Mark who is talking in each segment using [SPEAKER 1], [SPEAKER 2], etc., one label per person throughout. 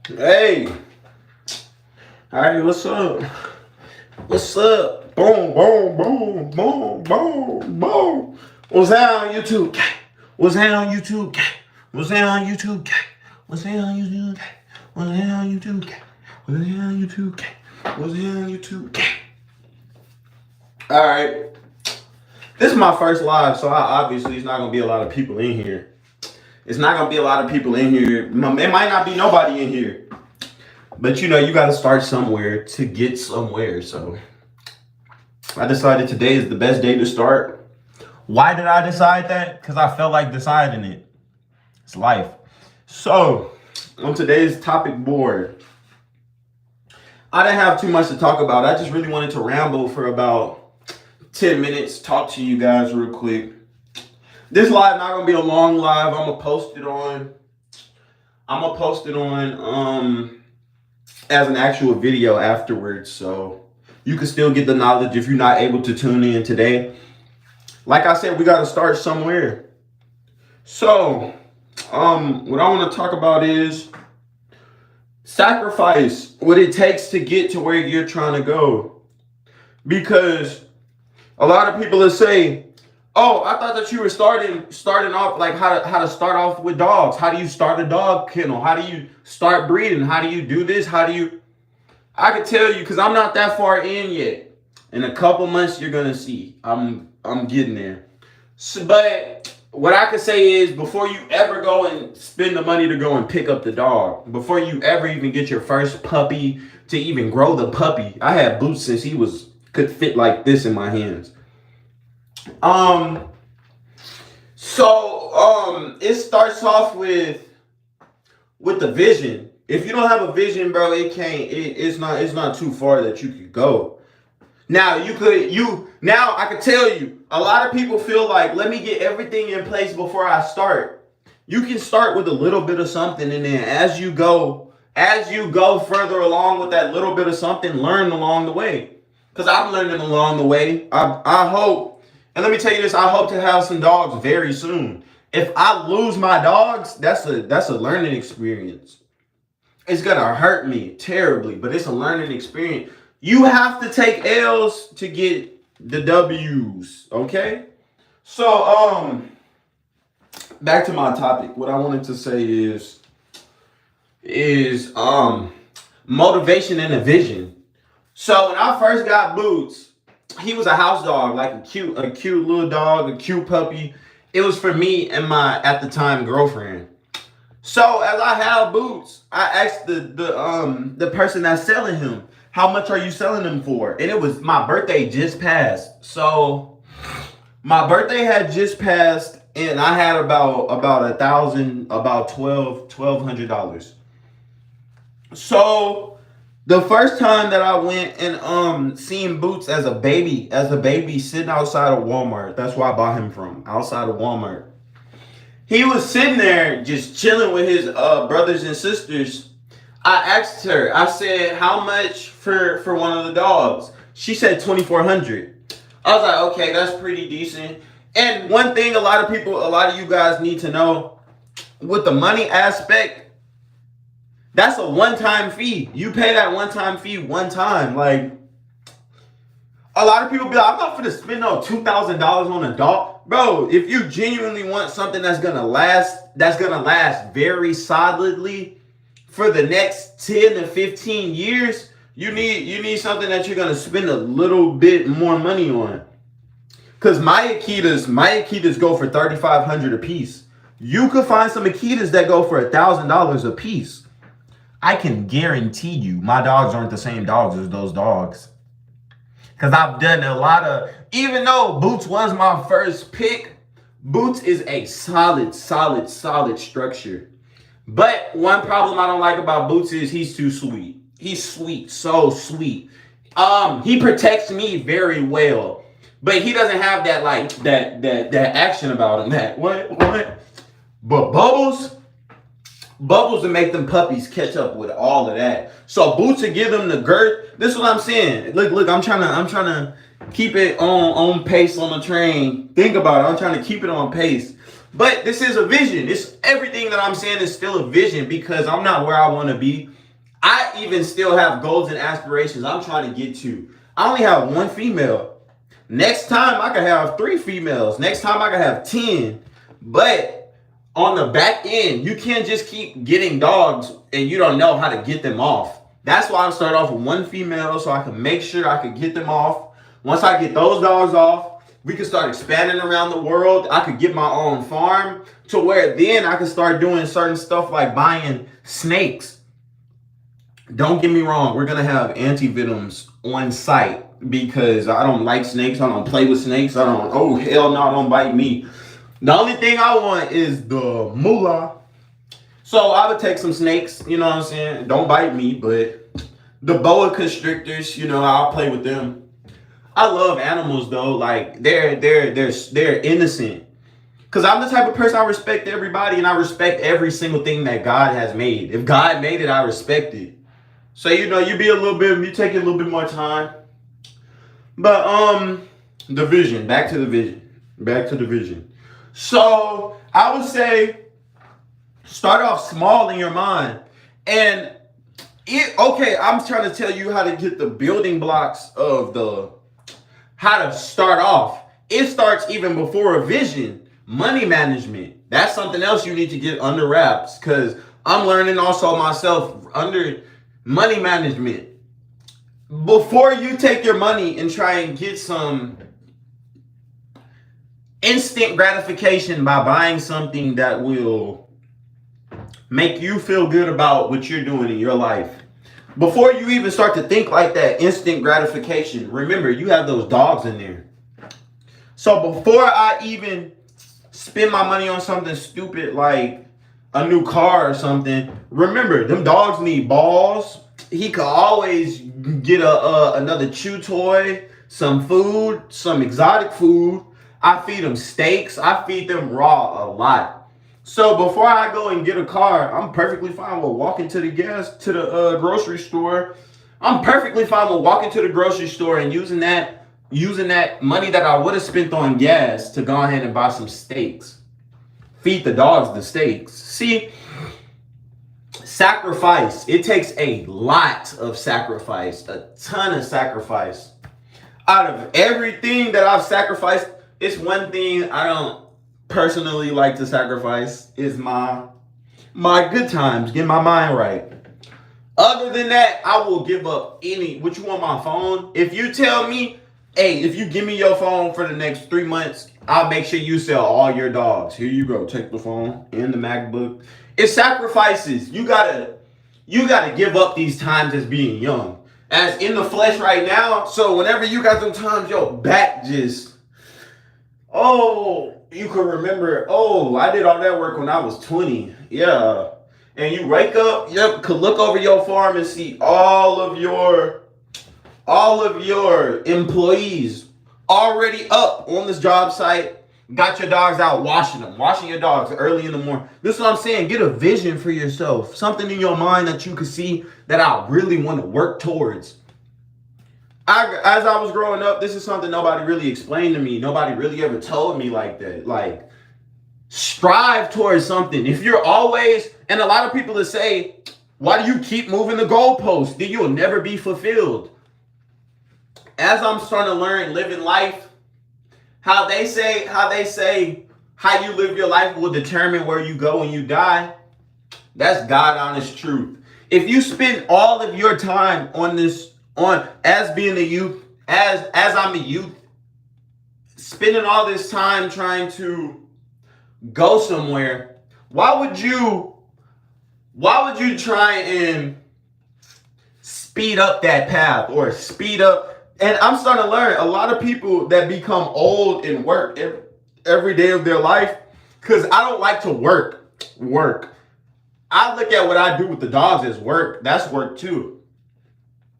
[SPEAKER 1] Hey, all right, what's up? What's up? Boom, boom, boom, boom, boom, boom. What's that on YouTube? What's that on YouTube? What's that on YouTube? What's that on YouTube? What's that on YouTube? What's that on YouTube? What's that on YouTube? All right, this is my first live, so obviously it's not gonna be a lot of people in here. It's not gonna be a lot of people in here. It might not be nobody in here. But you know, you got to start somewhere to get somewhere. So I decided today is the best day to start. Why did I decide that? Because I felt like deciding it. It's life. So on today's topic board, I didn't have too much to talk about. I just really wanted to ramble for about 10 minutes, talk to you guys real quick. This live not gonna be a long live. I'm gonna post it on as an actual video afterwards, so you can still get the knowledge if you're not able to tune in today. Like I said, we got to start somewhere. So what I want to talk about is sacrifice, what it takes to get to where you're trying to go. Because a lot of people will say, oh, I thought that you were starting off like how to start off with dogs. How do you start a dog kennel? How do you start breeding? How do you do this? I can tell you, because I'm not that far in yet. In a couple months, you're gonna see. I'm getting there. So, but what I can say is, before you ever go and spend the money to go and pick up the dog, before you ever even get your first puppy, to even grow the puppy, I had Boots since he could fit like this in my hands. It starts off with the vision. If you don't have a vision, bro, it's not too far that you could go. Now I could tell you, a lot of people feel like, let me get everything in place before I start. You can start with a little bit of something, and then as you go further along with that little bit of something, learn along the way. Because I'm learning along the way. I hope, and let me tell you this, I hope to have some dogs very soon. If I lose my dogs, that's a learning experience. It's gonna hurt me terribly, but it's a learning experience. You have to take L's to get the W's, okay? So, back to my topic. What I wanted to say is motivation and a vision. So when I first got Boots, he was a house dog, like a cute little dog, a cute puppy. It was for me and my, at the time, girlfriend. So as I have Boots, I asked the person that's selling him, how much are you selling him for? And it was, my birthday just passed. So my birthday had just passed, and I had about $1,200. So the first time that I went and seen Boots as a baby sitting outside of Walmart, that's where I bought him from, outside of Walmart. He was sitting there just chilling with his brothers and sisters. I asked her, I said, how much for one of the dogs? She said $2,400. I was like, okay, that's pretty decent. And one thing a lot of you guys need to know, with the money aspect, that's a one-time fee. You pay that one-time fee one time. Like, a lot of people be like, I'm not going to spend no $2,000 on a dog. Bro, if you genuinely want something that's going to last very solidly for the next 10 to 15 years, you need something that you're going to spend a little bit more money on. Because my Akitas go for $3,500 a piece. You could find some Akitas that go for $1,000 a piece. I can guarantee you my dogs aren't the same dogs as those dogs. Because I've done a lot of, even though Boots was my first pick, Boots is a solid structure. But one problem I don't like about Boots is he's too sweet. He's sweet, so sweet. He protects me very well. But he doesn't have that, like, that action about him. That, what? But Bubbles will make them puppies catch up with all of that. So Boots will give them the girth. This is what I'm saying. Look, I'm trying to keep it on pace on the train. Think about it. I'm trying to keep it on pace. But this is a vision. Everything that I'm saying is still a vision, because I'm not where I want to be. I even still have goals and aspirations I'm trying to get to. I only have one female. Next time I could have 3 females. Next time I could have 10. But on the back end, you can't just keep getting dogs and you don't know how to get them off. That's why I started off with one female so I can make sure I could get them off. Once I get those dogs off, we can start expanding around the world. I could get my own farm to where then I can start doing certain stuff like buying snakes. Don't get me wrong, we're going to have antivenoms on site because I don't like snakes. I don't play with snakes. Oh, hell no, don't bite me. The only thing I want is the moolah. So I would take some snakes, you know what I'm saying? Don't bite me, but the boa constrictors, I'll play with them. I love animals though, like they're innocent. Cause I'm the type of person, I respect everybody and I respect every single thing that God has made. If God made it, I respect it. So you take a little bit more time. But the vision, back to the vision. So I would say start off small in your mind. And I'm trying to tell you how to get the building blocks of how to start off. It starts even before a vision. Money management. That's something else you need to get under wraps because I'm learning also myself under money management. Before you take your money and try and get some instant gratification by buying something that will make you feel good about what you're doing in your life. Before you even start to think like that, instant gratification, remember you have those dogs in there. So before I even spend my money on something stupid like a new car or something, remember them dogs need balls. He could always get another chew toy, some food, some exotic food. I feed them steaks. I feed them raw a lot. So before I go and get a car, I'm perfectly fine with walking to the grocery store. I'm perfectly fine with walking to the grocery store and using that money that I would have spent on gas to go ahead and buy some steaks. Feed the dogs the steaks. See, sacrifice. It takes a lot of sacrifice, a ton of sacrifice. Out of everything that I've sacrificed, it's one thing I don't personally like to sacrifice is my good times, get my mind right. Other than that, I will give up what you want my phone? If you tell me, hey, if you give me your phone for the next 3 months, I'll make sure you sell all your dogs. Here you go. Take the phone and the MacBook. It's sacrifices. You gotta give up these times as being young. As in the flesh right now. So whenever you got them times, your back just, you can remember, I did all that work when I was 20. Yeah. And you wake up, could look over your farm and see all of your employees already up on this job site, got your dogs out washing your dogs early in the morning. This is what I'm saying. Get a vision for yourself. Something in your mind that you can see that I really want to work towards. As I was growing up, this is something nobody really explained to me. Nobody really ever told me like that. Like, strive towards something. If you're always, and a lot of people that say, why do you keep moving the goalposts? Then you'll never be fulfilled. As I'm starting to learn living life, how they say how you live your life will determine where you go when you die. That's God honest truth. If you spend all of your time as being a youth, as I'm a youth, spending all this time trying to go somewhere, why would you try and speed up that path or speed up? And I'm starting to learn a lot of people that become old and work every day of their life, because I don't like to work. I look at what I do with the dogs as work. That's work too.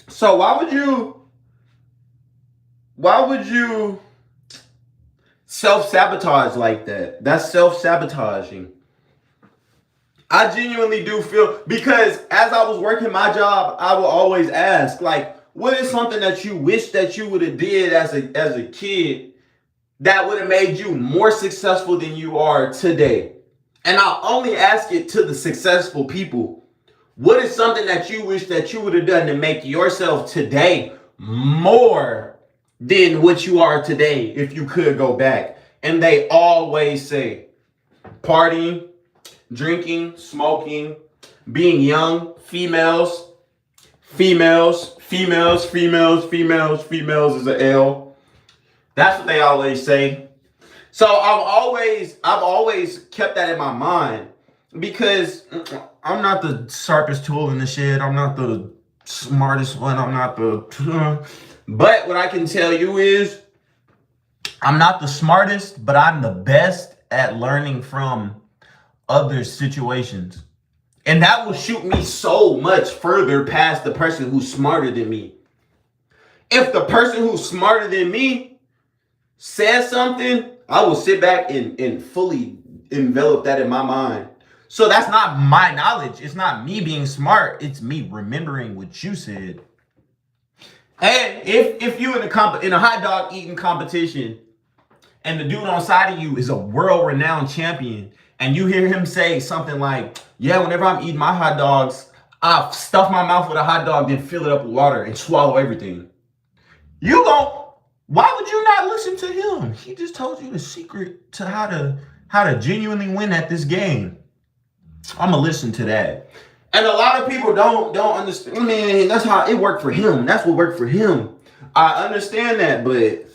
[SPEAKER 1] So why would you self-sabotage like that? That's self-sabotaging. I genuinely do feel, because as I was working my job, I will always ask, like, what is something that you wish that you would have did as a kid that would have made you more successful than you are today? And I'll only ask it to the successful people. What is something that you wish that you would have done to make yourself today more than what you are today if you could go back? And they always say partying, drinking, smoking, being young, females, females, females, females, females, females is an L. That's what they always say. So I've always kept that in my mind because I'm not the sharpest tool in the shed. I'm not the smartest one. I'm not the. But what I can tell you is I'm not the smartest, but I'm the best at learning from other situations. And that will shoot me so much further past the person who's smarter than me. If the person who's smarter than me says something, I will sit back and fully envelop that in my mind. So that's not my knowledge. It's not me being smart. It's me remembering what you said. And if you in a hot dog eating competition and the dude on side of you is a world-renowned champion and you hear him say something like, yeah, whenever I'm eating my hot dogs, I stuff my mouth with a hot dog, then fill it up with water and swallow everything. Why would you not listen to him? He just told you the secret to how to genuinely win at this game. I'm gonna listen to that. And a lot of people don't understand. I mean, that's how it worked for him. That's what worked for him. I understand that, but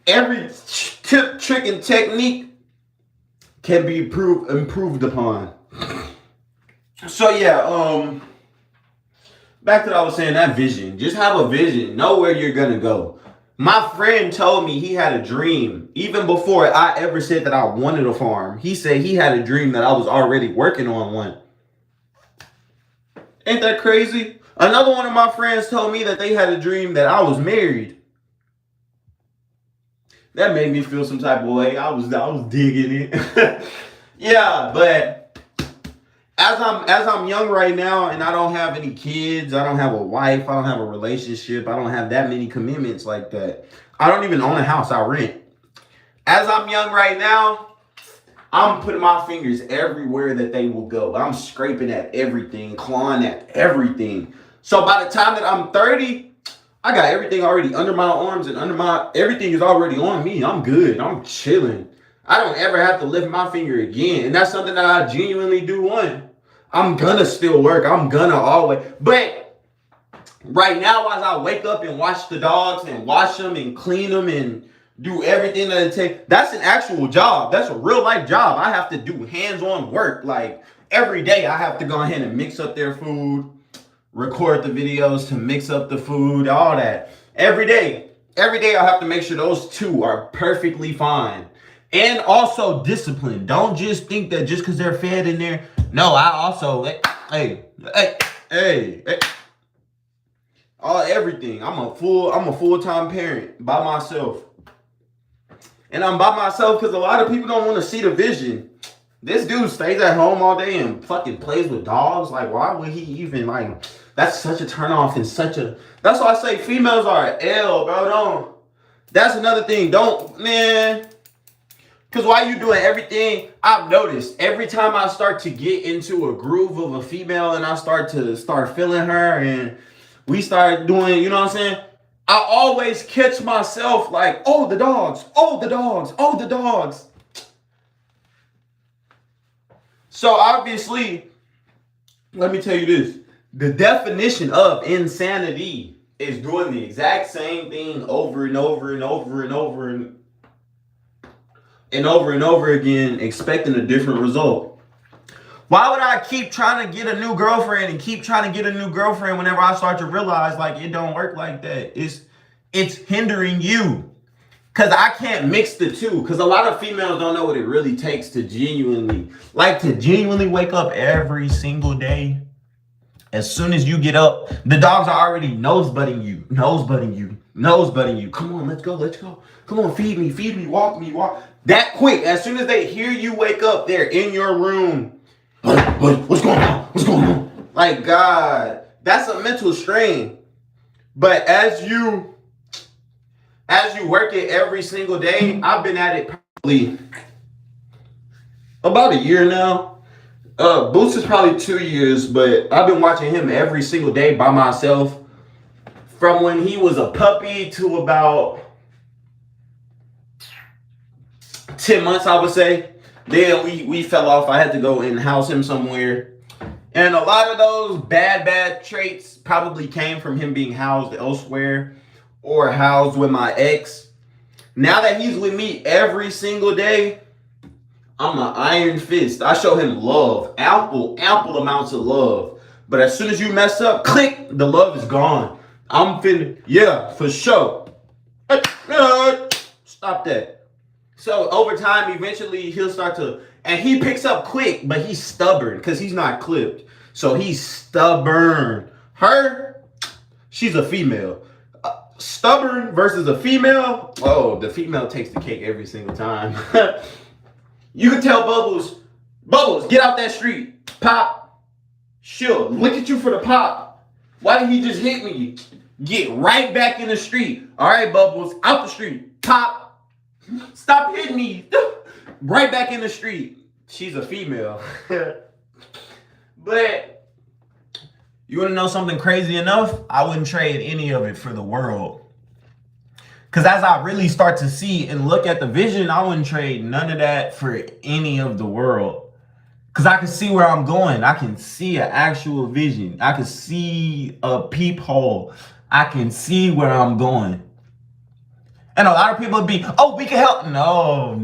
[SPEAKER 1] every tip, trick, and technique can be improved upon. So yeah, back to what I was saying, that vision. Just have a vision. Know where you're gonna go. My friend told me he had a dream. Even before I ever said that I wanted a farm, he said he had a dream that I was already working on one. Ain't that crazy? Another one of my friends told me that they had a dream that I was married. That made me feel some type of way. I was digging it. Yeah, but as I'm young right now and I don't have any kids, I don't have a wife, I don't have a relationship, I don't have that many commitments like that. I don't even own a house, I rent. As I'm young right now, I'm putting my fingers everywhere that they will go. I'm scraping at everything, clawing at everything. So by the time that I'm 30, I got everything already under my arms and everything is already on me. I'm good. I'm chilling. I don't ever have to lift my finger again. And that's something that I genuinely do want. I'm gonna still work. I'm gonna always. But right now, as I wake up and watch the dogs and wash them and clean them and do everything that it takes, that's an actual job. That's a real life job. I have to do hands-on work. Like every day I have to go ahead and mix up their food, record the videos to mix up the food, all that. Every day I have to make sure those two are perfectly fine. And also discipline. Don't just think that just because they're fed in there. No, I also, hey, everything. I'm a full-time parent by myself. And I'm by myself because a lot of people don't want to see the vision. This dude stays at home all day and fucking plays with dogs. Like, why would he even, like, that's such a turnoff and that's why I say females are an L, bro. That's another thing. Man. Because while you doing everything, I've noticed every time I start to get into a groove of a female and I start feeling her and we start doing, you know what I'm saying? I always catch myself like, oh, the dogs, oh, the dogs, oh, the dogs. So obviously, let me tell you this. The definition of insanity is doing the exact same thing over and over and over and over and over again, expecting a different result. Why would I keep trying to get a new girlfriend and keep trying to get a new girlfriend whenever I start to realize like it don't work like that? It's hindering you. Cause I can't mix the two. Cause a lot of females don't know what it really takes to genuinely wake up every single day. As soon as you get up, the dogs are already nosebutting you. Come on, let's go. Come on, feed me, walk me. That quick, as soon as they hear you wake up, they're in your room. What's going on? Like, God, that's a mental strain. But as you work it every single day, I've been at it probably about a year now. Boots is probably 2 years, but I've been watching him every single day by myself from when he was a puppy to about 10 months, I would say. Then we fell off. I had to go and house him somewhere. And a lot of those bad traits probably came from him being housed elsewhere or housed with my ex. Now that he's with me every single day, I'm an iron fist. I show him love, ample amounts of love. But as soon as you mess up, click, the love is gone. I'm finna, yeah, for sure. Stop that. So over time, eventually he'll start to, and he picks up quick, but he's stubborn because he's not clipped. So he's stubborn. Her, she's a female. Stubborn versus a female. Oh, the female takes the cake every single time. You can tell Bubbles, get out that street. Pop. She'll look at you for the pop. Why did he just hit me? Get right back in the street. All right, Bubbles, out the street. Pop. Stop hitting me. Right back in the street. She's a female. But you want to know something crazy enough? I wouldn't trade any of it for the world. Because as I really start to see and look at the vision, I wouldn't trade none of that for any of the world. Because I can see where I'm going. I can see an actual vision. I can see a peephole. I can see where I'm going. And a lot of people would be, oh, we can help. No.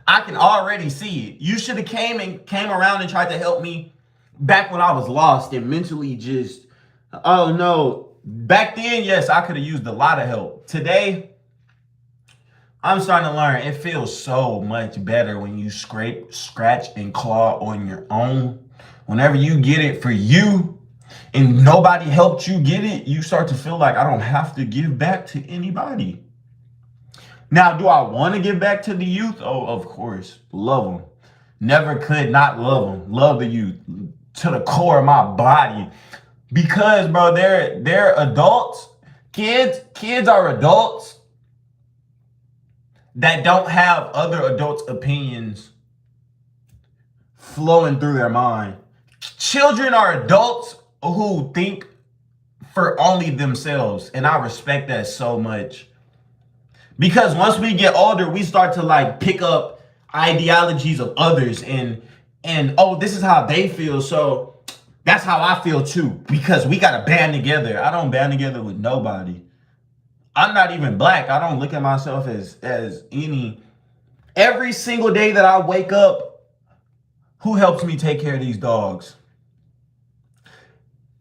[SPEAKER 1] I can already see it. You should have came around and tried to help me back when I was lost and mentally just, oh no. Back then, yes, I could have used a lot of help. Today, I'm starting to learn it feels so much better when you scrape, scratch, and claw on your own. Whenever you get it for you and nobody helped you get it, you start to feel like I don't have to give back to anybody. Now, do I want to give back to the youth? Oh, of course. Love them. Never could not love them. Love the youth to the core of my body. Because, bro, they're adults. Kids are adults that don't have other adults' opinions flowing through their mind. Children are adults who think for only themselves. And I respect that so much. Because once we get older, we start to like pick up ideologies of others and oh, this is how they feel. So that's how I feel too, because we got to band together. I don't band together with nobody. I'm not even black. I don't look at myself as any. Every single day that I wake up, who helps me take care of these dogs?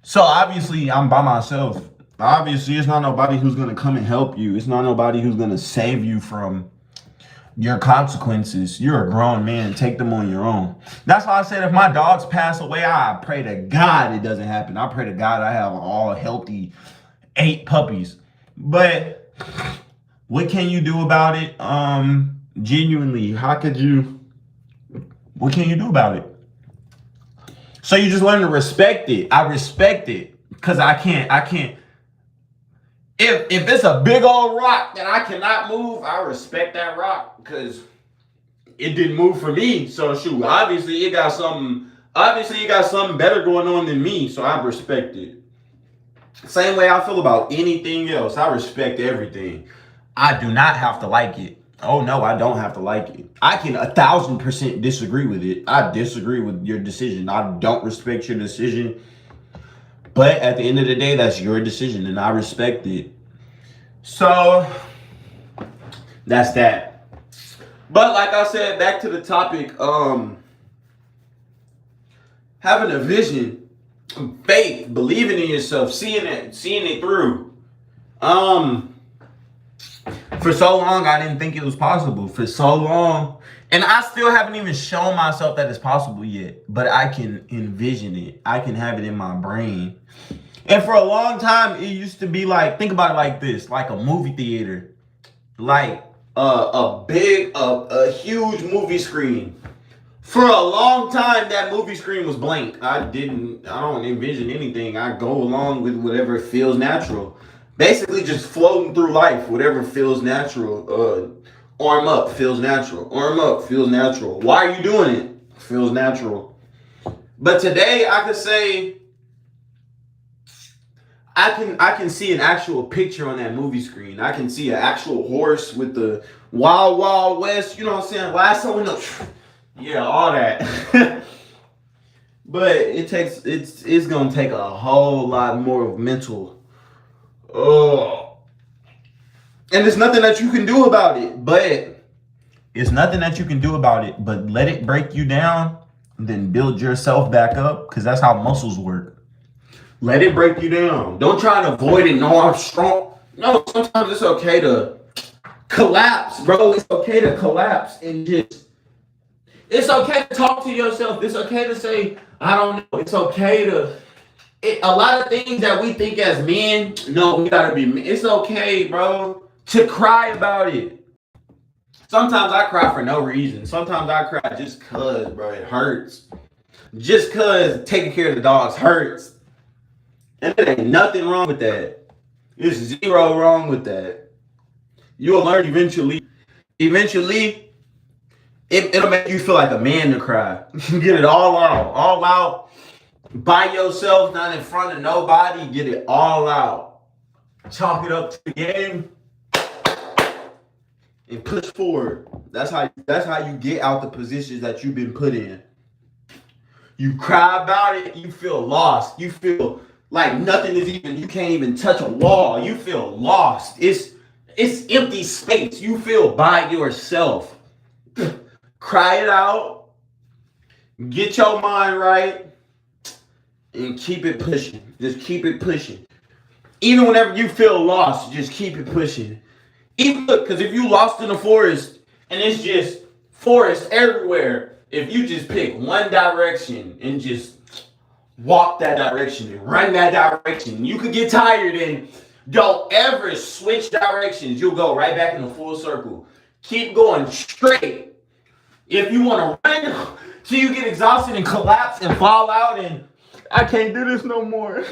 [SPEAKER 1] So obviously I'm by myself. Obviously it's not nobody who's going to come and help you. It's not nobody who's going to save you from your consequences. You're a grown man. Take them on your own. That's why I said if my dogs pass away, I pray to God it doesn't happen. I pray to God I have all healthy 8 puppies. But what can you do about it? Genuinely, what can you do about it? So you just learn to respect it. I respect it because I can't. If it's a big old rock that I cannot move, I respect that rock because it didn't move for me. So shoot, obviously it got something better going on than me. So I respect it. Same way I feel about anything else. I respect everything. I do not have to like it. Oh no, I don't have to like it. I can 1,000% disagree with it. I disagree with your decision. I don't respect your decision. But at the end of the day, that's your decision and I respect it. So that's that. But like I said, back to the topic, having a vision, faith, believing in yourself, seeing it through. For so long, I didn't think it was possible. For so long. And I still haven't even shown myself that it's possible yet. But I can envision it. I can have it in my brain. And for a long time, it used to be like, think about it like this. Like a movie theater. Like a huge movie screen. For a long time, that movie screen was blank. I don't envision anything. I go along with whatever feels natural. Basically just floating through life, whatever feels natural. Arm up feels natural. Arm up feels natural. Why are you doing it? Feels natural. But today I could say I can see an actual picture on that movie screen. I can see an actual horse with the Wild Wild West, you know what I'm saying? Lasso in the yeah, all that. But it's gonna take a whole lot more of mental. Oh, and there's nothing that you can do about it. But it's nothing that you can do about it. But let it break you down, and then build yourself back up, because that's how muscles work. Let it break you down. Don't try to avoid it. No, I'm strong. No, sometimes it's okay to collapse, bro. It's okay to collapse and just. It's okay to talk to yourself. It's okay to say, I don't know. It's okay to. A lot of things that we think as men, no, we gotta be. It's okay, bro, to cry about it. Sometimes I cry for no reason. Sometimes I cry just cause, bro, it hurts. Just cause taking care of the dogs hurts. And there ain't nothing wrong with that. There's zero wrong with that. You'll learn eventually. Eventually, it'll make you feel like a man to cry. Get it all out by yourself, not in front of nobody. Get it all out. Chalk it up to the game and push forward. That's how you get out the positions that you've been put in. You cry about it, you feel lost. You feel like nothing is even, you can't even touch a wall. You feel lost. It's empty space. You feel by yourself. Cry it out. Get your mind right. And keep it pushing. Just keep it pushing. Even whenever you feel lost, just keep it pushing. Even look, because if you lost in the forest and it's just forest everywhere, if you just pick one direction and just walk that direction and run that direction, you could get tired and don't ever switch directions. You'll go right back in a full circle. Keep going straight. If you want to run till you get exhausted and collapse and fall out and I can't do this no more,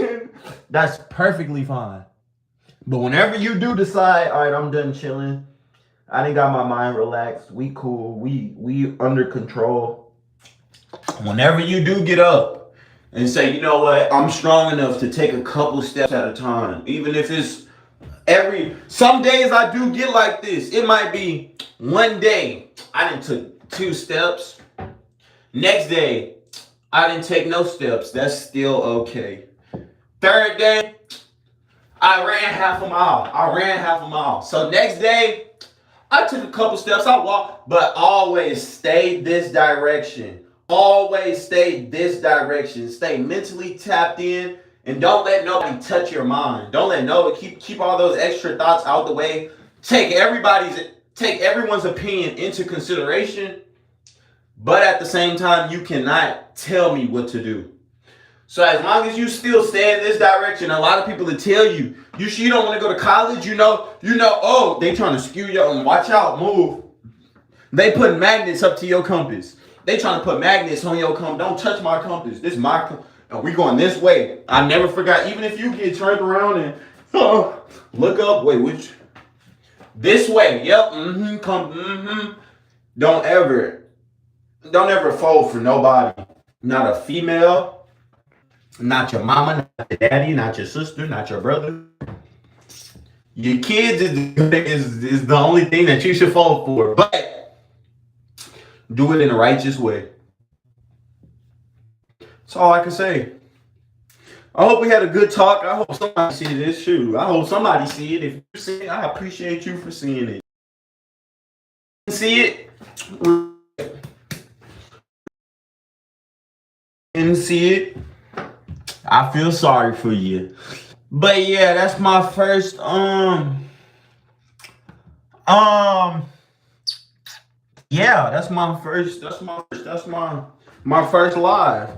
[SPEAKER 1] that's perfectly fine. But whenever you do decide, all right, I'm done chilling, I done got my mind relaxed, we cool, we under control. Whenever you do get up and say, you know what, I'm strong enough to take a couple steps at a time, even if it's some days I do get like this. It might be one day I didn't took 2 steps. Next day, I didn't take no steps. That's still okay. Third day, I ran half a mile. So next day, I took a couple steps. I walked, but always stay this direction. Always stay this direction. Stay mentally tapped in, and don't let nobody touch your mind. Don't let nobody keep all those extra thoughts out the way. Take everyone's opinion into consideration. But at the same time, you cannot tell me what to do. So as long as you still stay in this direction, a lot of people will tell you, you don't want to go to college, oh, they trying to skew you and watch out, move. They put magnets up to your compass. They trying to put magnets on your compass. Don't touch my compass. This is my compass. And we going this way. I never forgot, even if you get turned around and look up, wait, which? This way, yep, Don't ever fold for nobody. Not a female, not your mama, not your daddy, not your sister, not your brother. Your kids is the only thing that you should fold for. But do it in a righteous way. That's all I can say. I hope we had a good talk. I hope somebody see this. Shoot, I hope somebody see it. If you see it, I appreciate you for seeing it. See it? Didn't see it, I feel sorry for you. But yeah, that's my first yeah, that's my first live.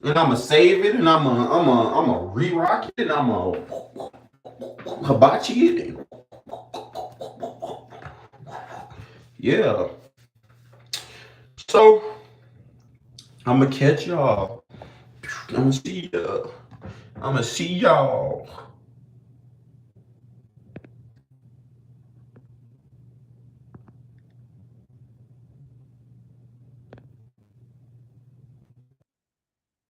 [SPEAKER 1] And I'ma save it and I'ma re-rock it and I'ma hibachi it. Yeah. So I'ma catch y'all. I'ma see y'all.